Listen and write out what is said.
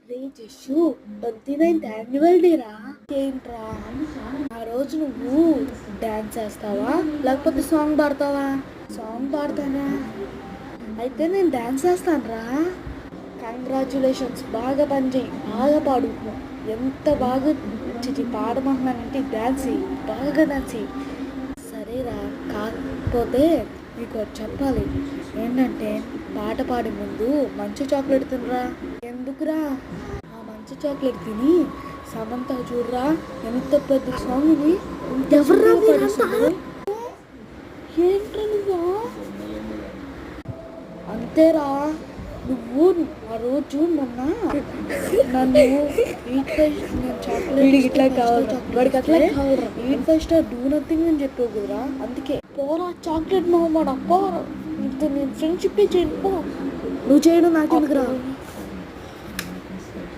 రే జస్సు 29th annual day రా. ఏంట్రా ఆ రోజు నువ్వు డాన్స్ చేస్తావా లేకపోతే సాంగ్ పాడతావా? సాంగ్ పాడతానా? అయితే నేను డాన్స్ చేస్తాను రా. కంగ్రాచులేషన్స్, బాగా పని చేయి, బాగా పాడు. ఎంత బాగా పాడమంటున్నానంటే డాన్స్ చెయ్యి, బాగా డాన్స్ చెయ్యి. సరేరా, కాకపోతే మీకు ఒకటి చెప్పాలి. ఏంటంటే పాట పాడే ముందు మంచి చాక్లెట్ తినరా. ఎందుకురా? ఆ మంచి చాక్లెట్ తిని సమంత చూడరా ఎంత పెద్ద సాంగ్ని ఎవరు ఏంట్రా నువ్వు? అంతేరా, నువ్వు ఆ రోజు మొన్న నన్ను ఇట్లా డూ నథింగ్ అని చెప్పావు కదరా, అందుకే పోరా చాక్లెట్ మొహమ్మడ పోరా, నేను ఫ్రెండ్షిప్ చేయను. పో, నువ్వు చేయడం నాకెందుకురా?